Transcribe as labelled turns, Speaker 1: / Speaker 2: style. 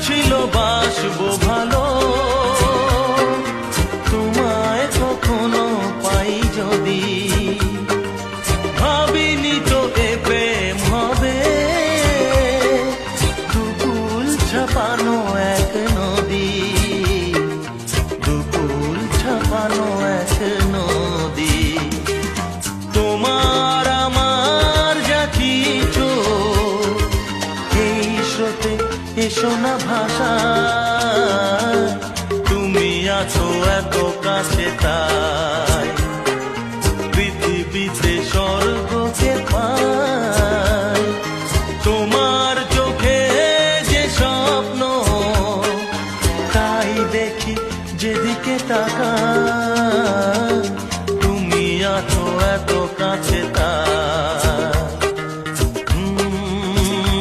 Speaker 1: ছিল বাসবো ভালো, তোমায় কখনো পাই যদি। ভাবিনি তো এ প্রেম হবে, দুকুল ছাপানো এক নদী, দুকুল ছাপানো এক নদী। তোমার আমার যা কিছু এই স্রোতে এসো না ভাষা, তুমি আছো এত কাছে তাই পৃথিবীতে স্বর্গকে পাই। তোমার চোখে যে স্বপ্ন তাই দেখি যেদিকে তাকাই।